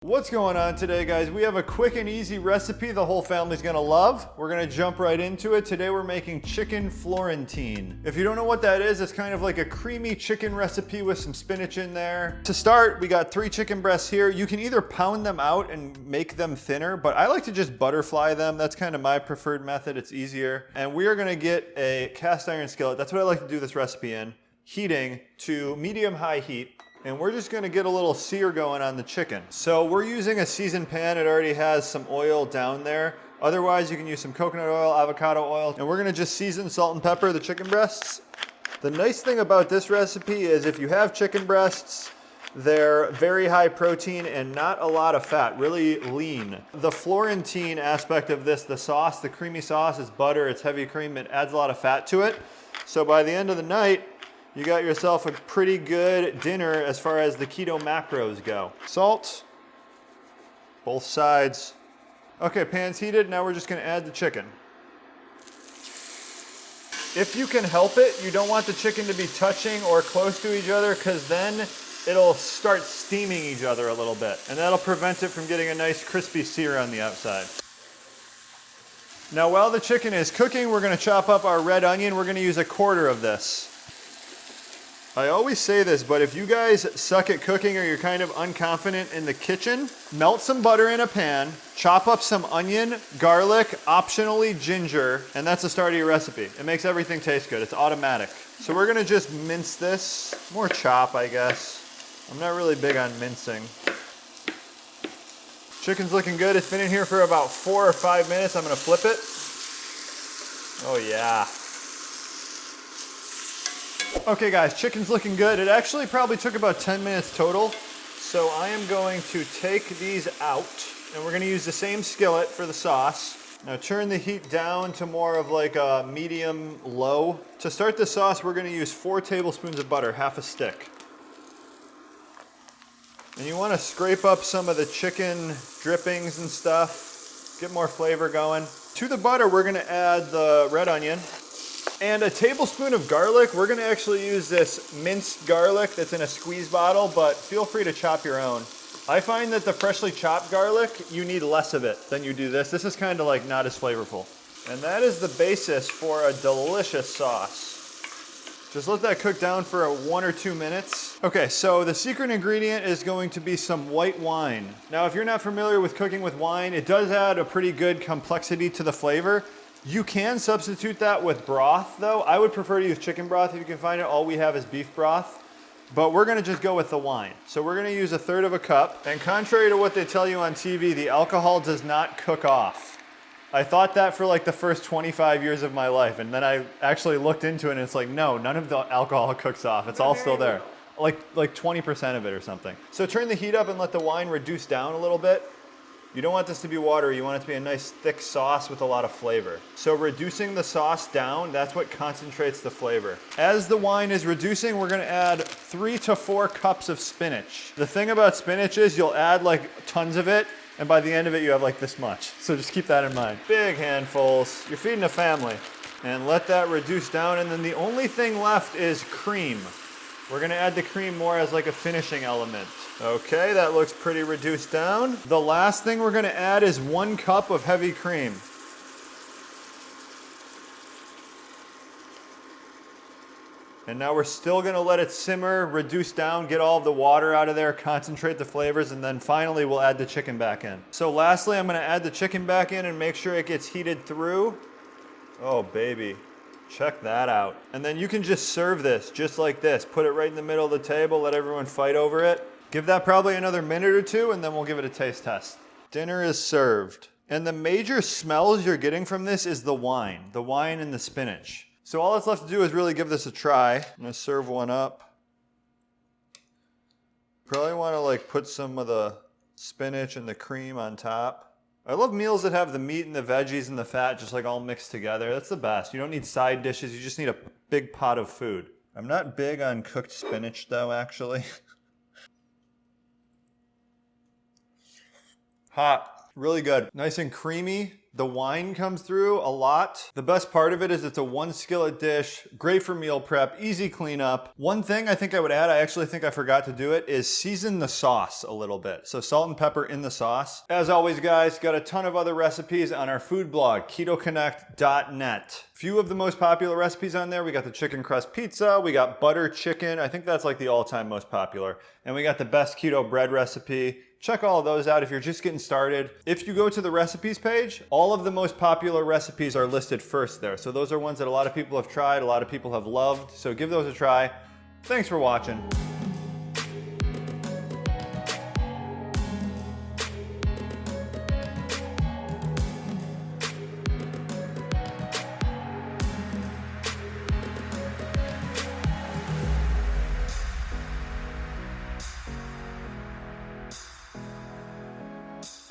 What's going on today, guys? We have a quick and easy recipe the whole family's gonna love. We're gonna jump right into it. Today we're making chicken Florentine. If you don't know what that is, it's kind of like a creamy chicken recipe with some spinach in there. To start, we got 3 chicken breasts here. You can either pound them out and make them thinner, but I like to just butterfly them. That's kind of my preferred method. It's easier. And we are gonna get a cast iron skillet. That's what I like to do this recipe in. Heating to medium-high heat. And we're just gonna get a little sear going on the chicken. So we're using a seasoned pan. It already has some oil down there. Otherwise, you can use some coconut oil, avocado oil. And we're gonna just season, salt and pepper the chicken breasts. The nice thing about this recipe is if you have chicken breasts, they're very high protein and not a lot of fat, really lean. The Florentine aspect of this, the sauce, the creamy sauce, is butter, it's heavy cream, it adds a lot of fat to it. So by the end of the night, you got yourself a pretty good dinner as far as the keto macros go. Salt, both sides. Okay, pan's heated, now we're just gonna add the chicken. If you can help it, you don't want the chicken to be touching or close to each other because then it'll start steaming each other a little bit and that'll prevent it from getting a nice crispy sear on the outside. Now while the chicken is cooking, we're gonna chop up our red onion. We're gonna use a quarter of this. I always say this, but if you guys suck at cooking or you're kind of unconfident in the kitchen, melt some butter in a pan, chop up some onion, garlic, optionally ginger, and that's the start of your recipe. It makes everything taste good. It's automatic. So we're gonna just mince this, more chop, I guess. I'm not really big on mincing. Chicken's looking good. It's been in here for about 4 or 5 minutes. I'm gonna flip it. Oh yeah. Okay guys, chicken's looking good. It actually probably took about 10 minutes total. So I am going to take these out and we're gonna use the same skillet for the sauce. Now turn the heat down to more of like a medium low. To start the sauce, we're gonna use 4 tablespoons of butter, half a stick. And you wanna scrape up some of the chicken drippings and stuff, get more flavor going. To the butter, we're gonna add the red onion. And a tablespoon of garlic. We're gonna actually use this minced garlic that's in a squeeze bottle, but feel free to chop your own. I find that the freshly chopped garlic, you need less of it than you do this. This is kind of like not as flavorful. And that is the basis for a delicious sauce. Just let that cook down for 1 or 2 minutes. Okay, so the secret ingredient is going to be some white wine. Now, if you're not familiar with cooking with wine, it does add a pretty good complexity to the flavor. You can substitute that with broth though. I would prefer to use chicken broth if you can find it. All we have is beef broth, but we're gonna just go with the wine. So we're gonna use 1/3 cup. And contrary to what they tell you on TV, the alcohol does not cook off. I thought that for like the first 25 years of my life. And then I actually looked into it and it's like, no, none of the alcohol cooks off. It's all still there. Like 20% of it or something. So turn the heat up and let the wine reduce down a little bit. You don't want this to be watery, you want it to be a nice thick sauce with a lot of flavor. So reducing the sauce down, that's what concentrates the flavor. As the wine is reducing, we're gonna add 3 to 4 cups of spinach. The thing about spinach is you'll add like tons of it, and by the end of it you have like this much. So just keep that in mind. Big handfuls, you're feeding a family. And let that reduce down, and then the only thing left is cream. We're gonna add the cream more as like a finishing element. Okay, that looks pretty reduced down. The last thing we're gonna add is 1 cup of heavy cream. And now we're still gonna let it simmer, reduce down, get all of the water out of there, concentrate the flavors, and then finally we'll add the chicken back in. So lastly, I'm gonna add the chicken back in and make sure it gets heated through. Oh baby. Check that out. And then you can just serve this just like this. Put it right in the middle of the table, let everyone fight over it. Give that probably another minute or 2 and then we'll give it a taste test. Dinner is served. And the major smells you're getting from this is the wine and the spinach. So all that's left to do is really give this a try. I'm gonna serve one up. Probably wanna like put some of the spinach and the cream on top. I love meals that have the meat and the veggies and the fat just like all mixed together. That's the best. You don't need side dishes, you just need a big pot of food. I'm not big on cooked spinach though, actually. Hot, really good. Nice and creamy. The wine comes through a lot. The best part of it is it's a 1 skillet dish, great for meal prep, easy cleanup. One thing I think I would add, I actually think I forgot to do it, is season the sauce a little bit. So salt and pepper in the sauce. As always, guys, got a ton of other recipes on our food blog, ketoconnect.net. Few of the most popular recipes on there. We got the chicken crust pizza, we got butter chicken. I think that's like the all-time most popular. And we got the best keto bread recipe. Check all of those out if you're just getting started. If you go to the recipes page, all of the most popular recipes are listed first there. So those are ones that a lot of people have tried, a lot of people have loved. So give those a try. Thanks for watching.